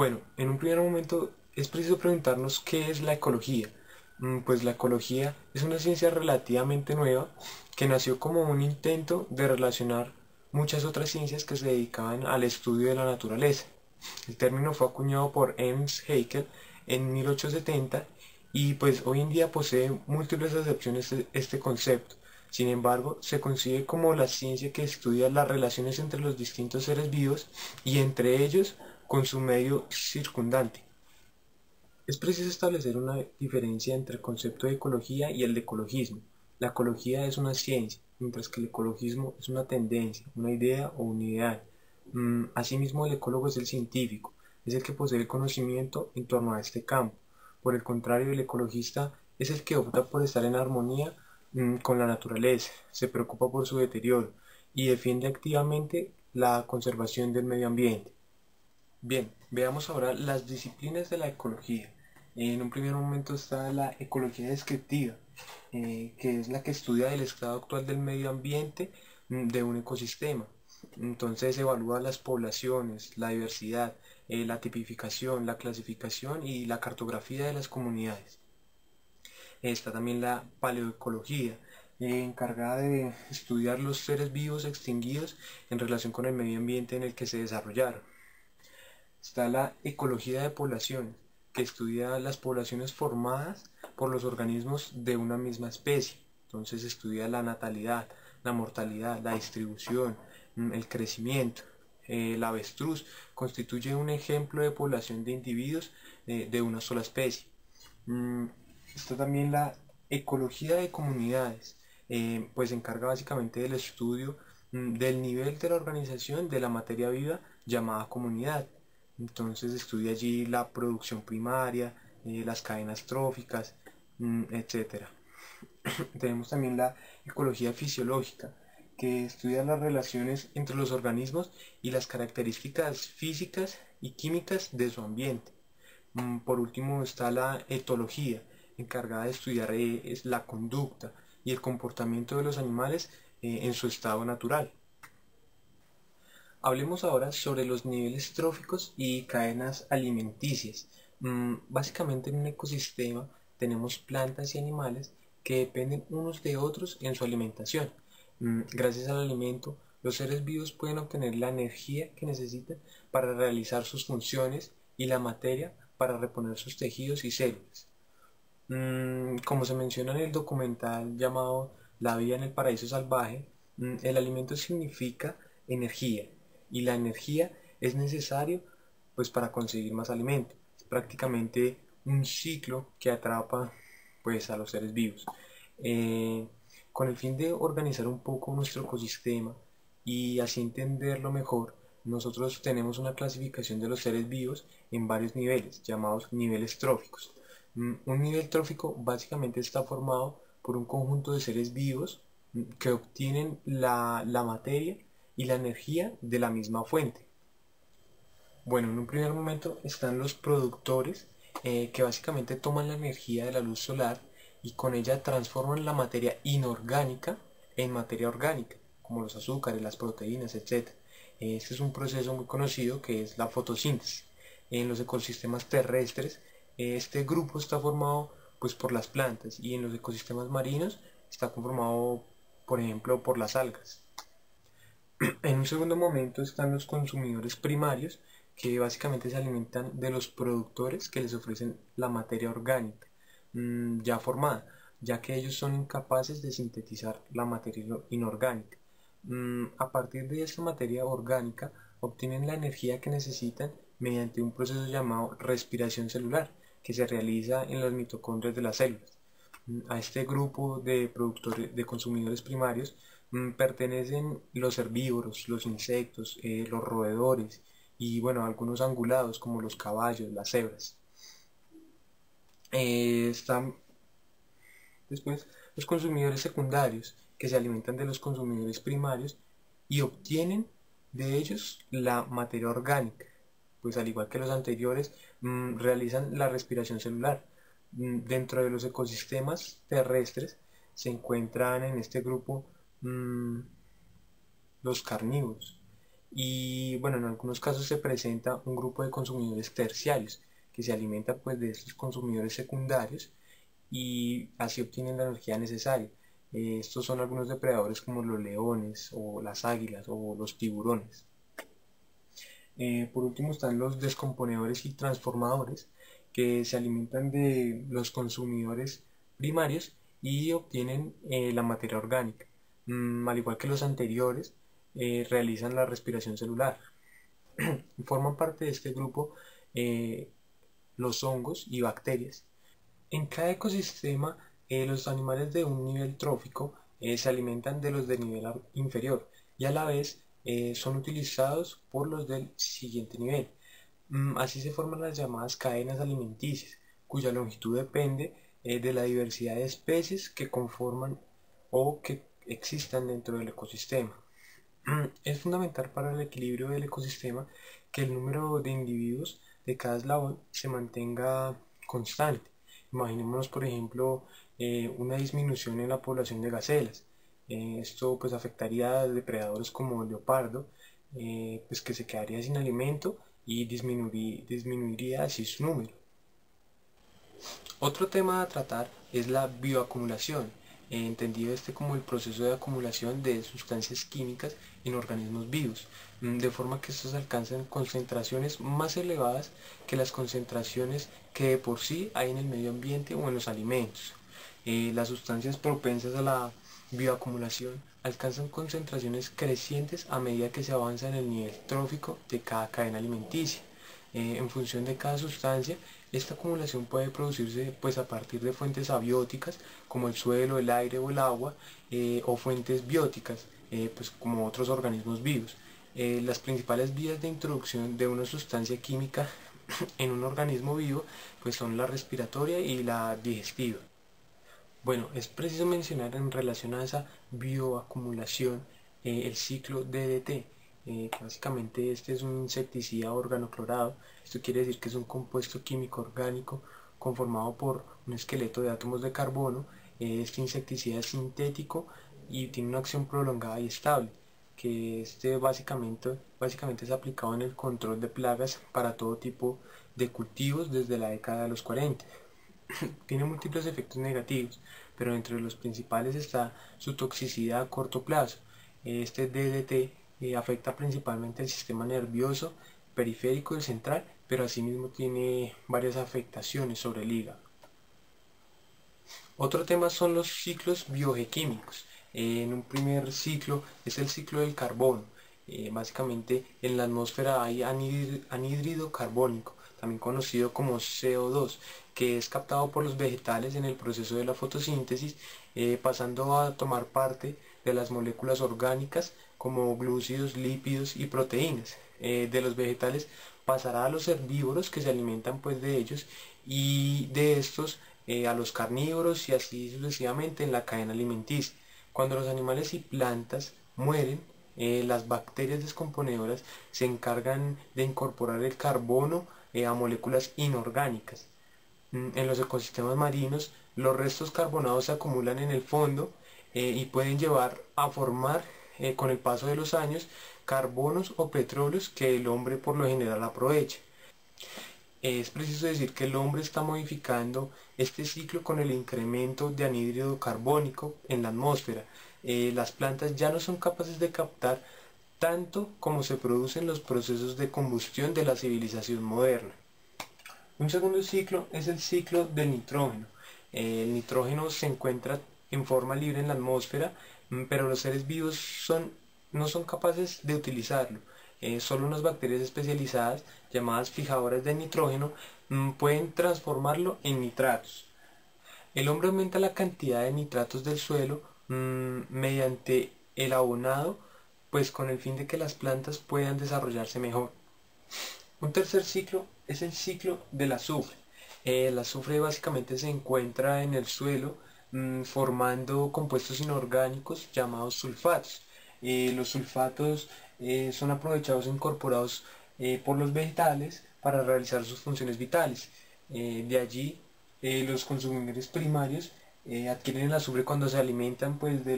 Bueno, en un primer momento es preciso preguntarnos qué es la ecología. Pues la ecología es una ciencia relativamente nueva que nació como un intento de relacionar muchas otras ciencias que se dedicaban al estudio de la naturaleza. El término fue acuñado por Ernst Haeckel en 1870 y pues hoy en día posee múltiples acepciones este concepto. Sin embargo, se concibe como la ciencia que estudia las relaciones entre los distintos seres vivos y entre ellos con su medio circundante. Es preciso establecer una diferencia entre el concepto de ecología y el de ecologismo. La ecología es una ciencia, mientras que el ecologismo es una tendencia, una idea o un ideal. Asimismo, el ecólogo es el científico, es el que posee el conocimiento en torno a este campo. Por el contrario, el ecologista es el que opta por estar en armonía con la naturaleza, se preocupa por su deterioro y defiende activamente la conservación del medio ambiente. Bien, veamos ahora las disciplinas de la ecología. En un primer momento está la ecología descriptiva, que es la que estudia el estado actual del medio ambiente de un ecosistema. Entonces evalúa las poblaciones, la diversidad, la tipificación, la clasificación y la cartografía de las comunidades. Está también la paleoecología, encargada de estudiar los seres vivos extinguidos en relación con el medio ambiente en el que se desarrollaron. Está la ecología de poblaciones, que estudia las poblaciones formadas por los organismos de una misma especie. Entonces estudia la natalidad, la mortalidad, la distribución, el crecimiento. El avestruz constituye un ejemplo de población de individuos de una sola especie. Mm, Está también la ecología de comunidades, pues se encarga básicamente del estudio del nivel de la organización de la materia viva llamada comunidad. Entonces estudia allí la producción primaria, las cadenas tróficas, etcétera. Tenemos también la ecología fisiológica, que estudia las relaciones entre los organismos y las características físicas y químicas de su ambiente. Por último está la etología, encargada de estudiar la conducta y el comportamiento de los animales en su estado natural. Hablemos ahora sobre los niveles tróficos y cadenas alimenticias. Básicamente en un ecosistema tenemos plantas y animales que dependen unos de otros en su alimentación. Gracias al alimento, los seres vivos pueden obtener la energía que necesitan para realizar sus funciones y la materia para reponer sus tejidos y células. Como se menciona en el documental llamado La vida en el paraíso salvaje, el alimento significa energía y la energía es necesario pues para conseguir más alimento. Es prácticamente un ciclo que atrapa pues a los seres vivos. Eh, con el fin de organizar un poco nuestro ecosistema y así entenderlo mejor, nosotros tenemos una clasificación de los seres vivos en varios niveles, llamados niveles tróficos. Un nivel trófico básicamente está formado por un conjunto de seres vivos que obtienen la materia y la energía de la misma fuente. Bueno, en un primer momento están los productores que básicamente toman la energía de la luz solar y con ella transforman la materia inorgánica en materia orgánica, como los azúcares, las proteínas, etc. Este es un proceso muy conocido que es la fotosíntesis. En los ecosistemas terrestres, este grupo está formado pues por las plantas y en los ecosistemas marinos está conformado, por ejemplo, por las algas. En un segundo momento están los consumidores primarios, que básicamente se alimentan de los productores que les ofrecen la materia orgánica ya formada, ya que ellos son incapaces de sintetizar la materia inorgánica. A partir de esta materia orgánica obtienen la energía que necesitan mediante un proceso llamado respiración celular, que se realiza en los mitocondrias de las células. A este grupo de productores, de consumidores primarios, pertenecen los herbívoros, los insectos, los roedores y bueno, algunos angulados como los caballos, las cebras. Están después los consumidores secundarios que se alimentan de los consumidores primarios y obtienen de ellos la materia orgánica, pues al igual que los anteriores, realizan la respiración celular. Dentro de los ecosistemas terrestres se encuentran en este grupo mmm, los carnívoros, Y bueno, en algunos casos se presenta un grupo de consumidores terciarios que se alimentan pues de estos consumidores secundarios y así obtienen la energía necesaria. Estos son algunos depredadores como los leones o las águilas o los tiburones. Por último están los descomponedores y transformadores que se alimentan de los consumidores primarios y obtienen la materia orgánica. Al igual que los anteriores, realizan la respiración celular. Forman parte de este grupo los hongos y bacterias. En cada ecosistema, los animales de un nivel trófico se alimentan de los de nivel inferior y a la vez son utilizados por los del siguiente nivel. Así se forman las llamadas cadenas alimenticias, cuya longitud depende de la diversidad de especies que conforman o que existan dentro del ecosistema. Es fundamental para el equilibrio del ecosistema que el número de individuos de cada eslabón se mantenga constante. Imaginémonos, por ejemplo, una disminución en la población de gacelas. Esto pues afectaría a depredadores como el leopardo, pues que se quedaría sin alimento y disminuiría así su número. Otro tema a tratar es la bioacumulación, entendido este como el proceso de acumulación de sustancias químicas en organismos vivos, de forma que estos alcanzan concentraciones más elevadas que las concentraciones que de por sí hay en el medio ambiente o en los alimentos. Las sustancias propensas a la bioacumulación alcanzan concentraciones crecientes a medida que se avanza en el nivel trófico de cada cadena alimenticia. En función de cada sustancia, esta acumulación puede producirse pues a partir de fuentes abióticas como el suelo, el aire o el agua, o fuentes bióticas pues como otros organismos vivos. Las principales vías de introducción de una sustancia química en un organismo vivo pues son la respiratoria y la digestiva. Bueno, es preciso mencionar en relación a esa bioacumulación el ciclo DDT, que básicamente este es un insecticida organoclorado. Esto quiere decir que es un compuesto químico orgánico conformado por un esqueleto de átomos de carbono. Este insecticida es sintético y tiene una acción prolongada y estable, que este básicamente es aplicado en el control de plagas para todo tipo de cultivos desde la década de los 40. Tiene múltiples efectos negativos, pero entre los principales está su toxicidad a corto plazo. Este DDT afecta principalmente el sistema nervioso periférico y central, pero asimismo tiene varias afectaciones sobre el hígado. Otro tema son los ciclos biogequímicos. En un primer ciclo es el ciclo del carbono. Básicamente en la atmósfera hay anhídrido carbónico, también conocido como CO2, que es captado por los vegetales en el proceso de la fotosíntesis, pasando a tomar parte de las moléculas orgánicas como glúcidos, lípidos y proteínas. De los vegetales pasará a los herbívoros que se alimentan pues de ellos y de estos a los carnívoros y así sucesivamente en la cadena alimenticia. Cuando los animales y plantas mueren, las bacterias descomponedoras se encargan de incorporar el carbono a moléculas inorgánicas. En los ecosistemas marinos, los restos carbonados se acumulan en el fondo y pueden llevar a formar con el paso de los años carbonos o petróleos que el hombre por lo general aprovecha. Es preciso decir que el hombre está modificando este ciclo con el incremento de anhídrido carbónico en la atmósfera. Las plantas ya no son capaces de captar tanto como se producen los procesos de combustión de la civilización moderna. Un segundo ciclo es el ciclo del nitrógeno. El nitrógeno se encuentra en forma libre en la atmósfera, pero los seres vivos no son capaces de utilizarlo. Solo unas bacterias especializadas, llamadas fijadoras de nitrógeno, pueden transformarlo en nitratos. El hombre aumenta la cantidad de nitratos del suelo mediante el abonado, pues con el fin de que las plantas puedan desarrollarse mejor. Un tercer ciclo es el ciclo del azufre. El azufre básicamente se encuentra en el suelo formando compuestos inorgánicos llamados sulfatos. Los sulfatos son aprovechados e incorporados por los vegetales para realizar sus funciones vitales. De allí los consumidores primarios adquieren el azufre cuando se alimentan pues, de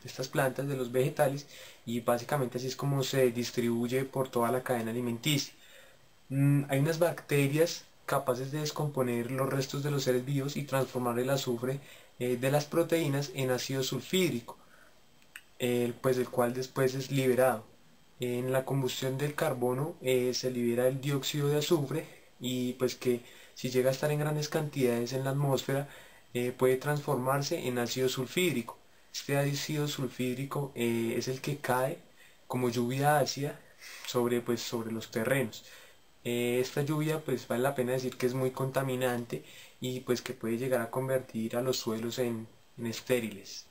estas plantas, de los vegetales, y básicamente así es como se distribuye por toda la cadena alimenticia. Hay unas bacterias capaces de descomponer los restos de los seres vivos y transformar el azufre de las proteínas en ácido sulfídrico, pues el cual después es liberado. En la combustión del carbono se libera el dióxido de azufre y pues que si llega a estar en grandes cantidades en la atmósfera puede transformarse en ácido sulfídrico. Este ácido sulfídrico es el que cae como lluvia ácida sobre los terrenos. Esta lluvia pues vale la pena decir que es muy contaminante y pues que puede llegar a convertir a los suelos en estériles.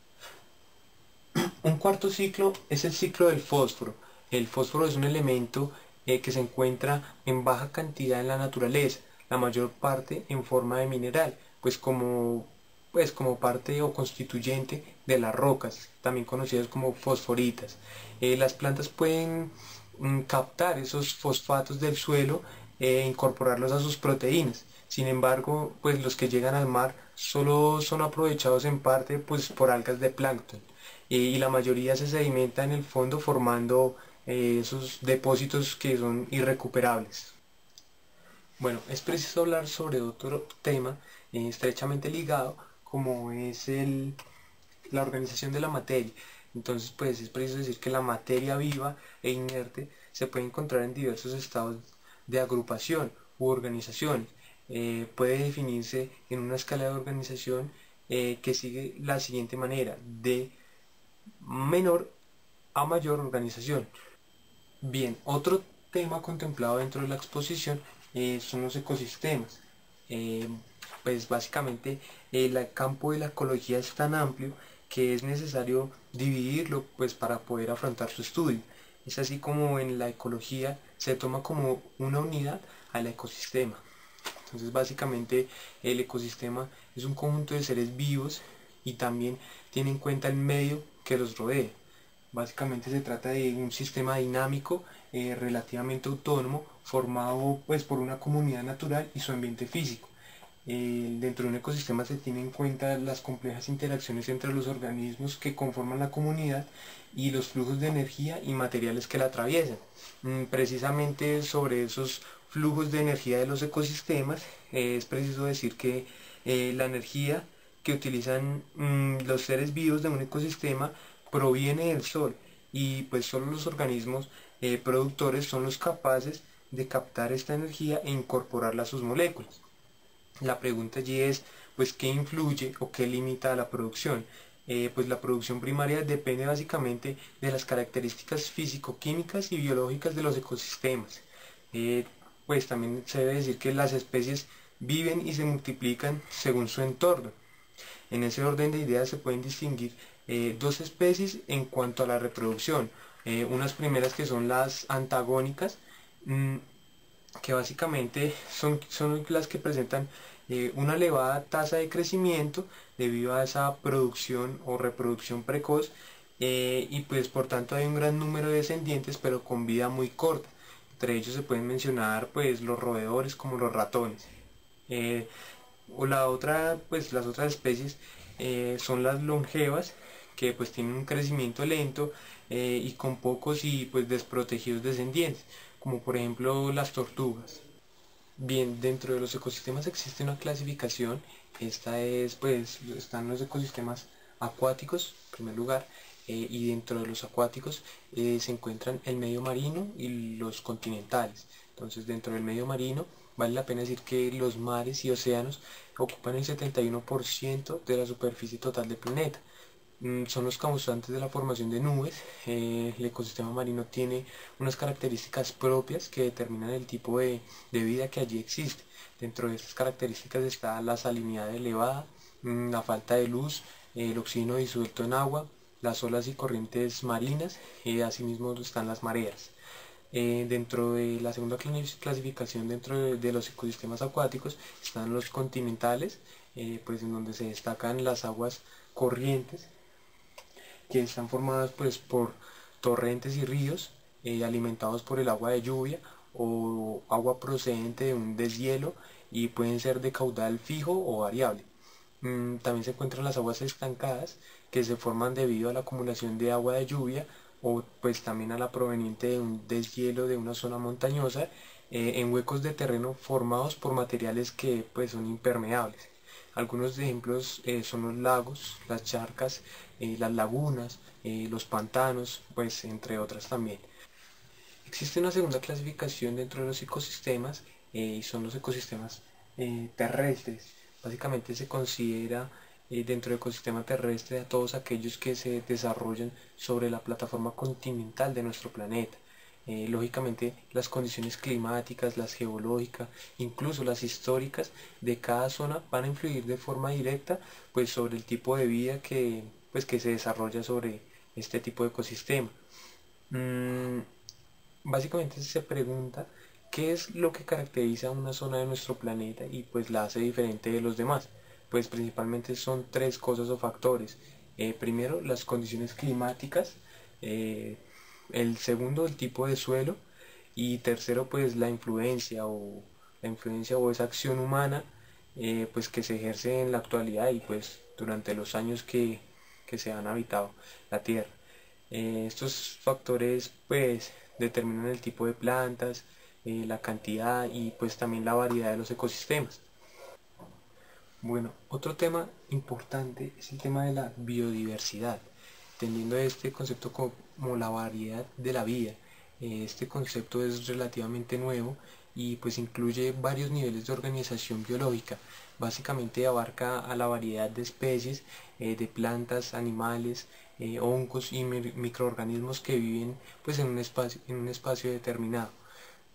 Un cuarto ciclo es el ciclo del fósforo. El fósforo es un elemento que se encuentra en baja cantidad en la naturaleza, la mayor parte en forma de mineral, pues como parte o constituyente de las rocas, también conocidas como fosforitas. Las plantas pueden captar esos fosfatos del suelo e incorporarlos a sus proteínas. Sin embargo, pues los que llegan al mar solo son aprovechados en parte pues por algas de plancton y la mayoría se sedimenta en el fondo formando esos depósitos que son irrecuperables. Bueno, es preciso hablar sobre otro tema estrechamente ligado como es la organización de la materia. Entonces, pues es preciso decir que la materia viva e inerte se puede encontrar en diversos estados de agrupación u organización. Puede definirse en una escala de organización que sigue la siguiente manera: de menor a mayor organización. Bien, otro tema contemplado dentro de la exposición son los ecosistemas. Eh, pues básicamente el campo de la ecología es tan amplio que es necesario dividirlo pues para poder afrontar su estudio. Es así como en la ecología se toma como una unidad al ecosistema. Entonces básicamente el ecosistema es un conjunto de seres vivos y también tiene en cuenta el medio que los rodea. Básicamente se trata de un sistema dinámico relativamente autónomo formado pues por una comunidad natural y su ambiente físico. Dentro de un ecosistema se tienen en cuenta las complejas interacciones entre los organismos que conforman la comunidad y los flujos de energía y materiales que la atraviesan. Precisamente sobre esos flujos de energía de los ecosistemas es preciso decir que la energía que utilizan los seres vivos de un ecosistema proviene del sol y pues solo los organismos productores son los capaces de captar esta energía e incorporarla a sus moléculas. La pregunta allí es, pues, ¿qué influye o qué limita a la producción? Pues la producción primaria depende básicamente de las características físico-químicas y biológicas de los ecosistemas. Eh, pues también se debe decir que las especies viven y se multiplican según su entorno. En ese orden de ideas se pueden distinguir dos especies en cuanto a la reproducción. Unas primeras que son las antagónicas, mm, que básicamente son las que presentan una elevada tasa de crecimiento debido a esa producción o reproducción precoz y pues por tanto hay un gran número de descendientes pero con vida muy corta. Entre ellos se pueden mencionar pues los roedores como los ratones. Eh, o la otra, pues las otras especies son las longevas, que pues tienen un crecimiento lento y con pocos y pues desprotegidos descendientes, como por ejemplo las tortugas. Bien, dentro de los ecosistemas existe una clasificación. Esta es, pues, están los ecosistemas acuáticos, en primer lugar, y dentro de los acuáticos se encuentran el medio marino y los continentales. Entonces, dentro del medio marino, vale la pena decir que los mares y océanos ocupan el 71% de la superficie total del planeta. Son los causantes de la formación de nubes. El ecosistema marino tiene unas características propias que determinan el tipo de vida que allí existe. Dentro de estas características está la salinidad elevada, la falta de luz, el oxígeno disuelto en agua, las olas y corrientes marinas, asimismo están las mareas. Dentro de la segunda clasificación dentro de los ecosistemas acuáticos están los continentales, pues en donde se destacan las aguas corrientes que están formadas pues por torrentes y ríos alimentados por el agua de lluvia o agua procedente de un deshielo y pueden ser de caudal fijo o variable. También se encuentran las aguas estancadas que se forman debido a la acumulación de agua de lluvia o pues también a la proveniente de un deshielo de una zona montañosa en huecos de terreno formados por materiales que pues son impermeables. Algunos ejemplos son los lagos, las charcas, las lagunas, los pantanos, pues entre otras también. Existe una segunda clasificación dentro de los ecosistemas y son los ecosistemas terrestres. Básicamente se considera dentro del ecosistema terrestre a todos aquellos que se desarrollan sobre la plataforma continental de nuestro planeta. Lógicamente las condiciones climáticas, las geológicas, incluso las históricas de cada zona van a influir de forma directa pues sobre el tipo de vida que se desarrolla sobre este tipo de ecosistema. Mm, Básicamente se pregunta qué es lo que caracteriza una zona de nuestro planeta y pues la hace diferente de los demás. Pues principalmente son tres cosas o factores. Primero, las condiciones climáticas. eh, el segundo, el tipo de suelo. Y tercero, pues la influencia o esa acción humana pues que se ejerce en la actualidad y pues durante los años que se han habitado la Tierra. Estos factores pues determinan el tipo de plantas, la cantidad y pues también la variedad de los ecosistemas. Bueno, otro tema importante es el tema de la biodiversidad, teniendo este concepto como la variedad de la vida. Este concepto es relativamente nuevo y pues incluye varios niveles de organización biológica. Básicamente abarca a la variedad de especies de plantas, animales, hongos y microorganismos que viven pues en un espacio determinado.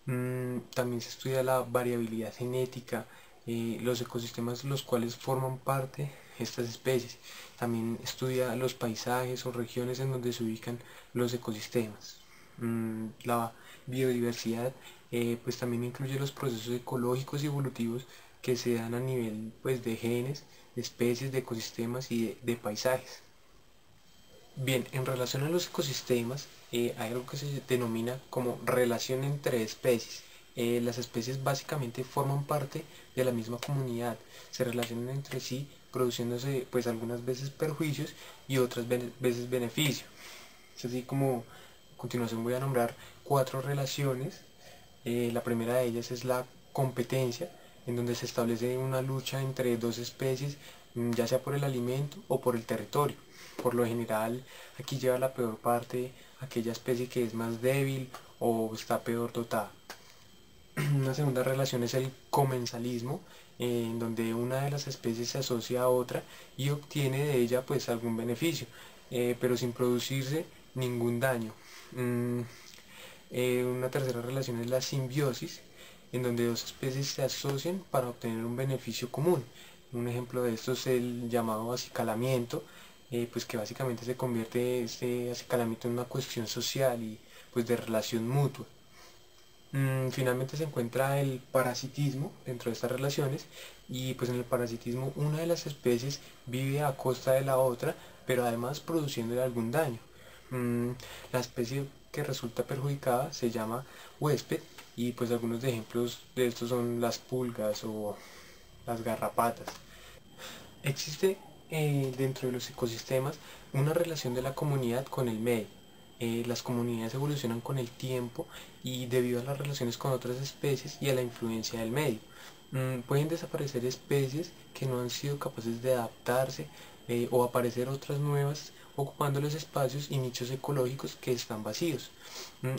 También se estudia la variabilidad genética, los ecosistemas los cuales forman parte estas especies. También estudia los paisajes o regiones en donde se ubican los ecosistemas. La biodiversidad pues también incluye los procesos ecológicos y evolutivos que se dan a nivel pues de genes, de especies, de ecosistemas y de paisajes. Bien, en relación a los ecosistemas, hay algo que se denomina como relación entre especies. Las especies básicamente forman parte de la misma comunidad, se relacionan entre sí, produciéndose pues algunas veces perjuicios y otras veces beneficios. Es así como a continuación voy a nombrar cuatro relaciones. La primera de ellas es la competencia, en donde se establece una lucha entre dos especies, ya sea por el alimento o por el territorio. Por lo general, aquí lleva la peor parte aquella especie que es más débil o está peor dotada. Una segunda relación es el comensalismo, en donde una de las especies se asocia a otra y obtiene de ella pues algún beneficio, pero sin producirse ningún daño. Mm, una tercera relación es la simbiosis, en donde dos especies se asocian para obtener un beneficio común. Un ejemplo de esto es el llamado acicalamiento, pues que básicamente se convierte este acicalamiento en una cuestión social y pues de relación mutua. Finalmente se encuentra el parasitismo dentro de estas relaciones y pues en el parasitismo una de las especies vive a costa de la otra, pero además produciéndole algún daño. Mm, la especie que resulta perjudicada se llama huésped y pues algunos ejemplos de estos son las pulgas o las garrapatas. Existe dentro de los ecosistemas una relación de la comunidad con el medio. Las comunidades evolucionan con el tiempo y debido a las relaciones con otras especies y a la influencia del medio. Pueden desaparecer especies que no han sido capaces de adaptarse o aparecer otras nuevas ocupando los espacios y nichos ecológicos que están vacíos.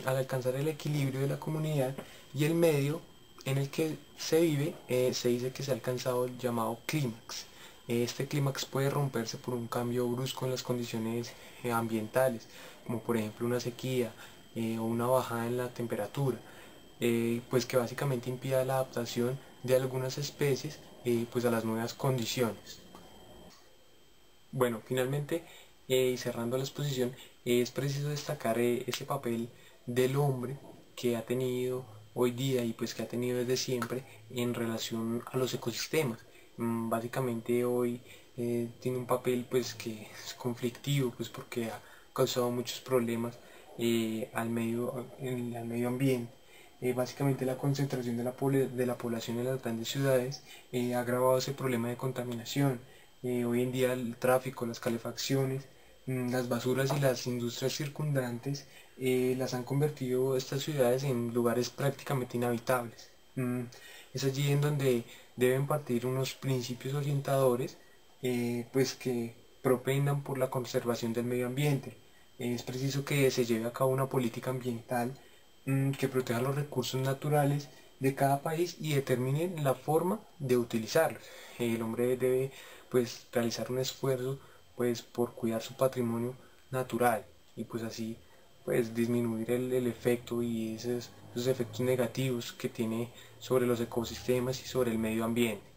Al alcanzar el equilibrio de la comunidad y el medio en el que se vive, se dice que se ha alcanzado el llamado clímax. Este clímax puede romperse por un cambio brusco en las condiciones ambientales, como por ejemplo una sequía o una bajada en la temperatura, pues que básicamente impida la adaptación de algunas especies pues a las nuevas condiciones. Bueno, finalmente, y cerrando la exposición, es preciso destacar ese papel del hombre que ha tenido hoy día y pues que ha tenido desde siempre en relación a los ecosistemas. Básicamente hoy tiene un papel pues que es conflictivo pues porque ha causado muchos problemas al medio ambiente. Básicamente la concentración de la población en las grandes ciudades ha agravado ese problema de contaminación. Hoy en día el tráfico, las calefacciones, las basuras y las industrias circundantes las han convertido estas ciudades en lugares prácticamente inhabitables. Es allí en donde deben partir unos principios orientadores, pues que propendan por la conservación del medio ambiente. Es preciso que se lleve a cabo una política ambiental que proteja los recursos naturales de cada país y determine la forma de utilizarlos. El hombre debe pues realizar un esfuerzo pues por cuidar su patrimonio natural y pues así pues disminuir el efecto y esos efectos negativos que tiene sobre los ecosistemas y sobre el medio ambiente.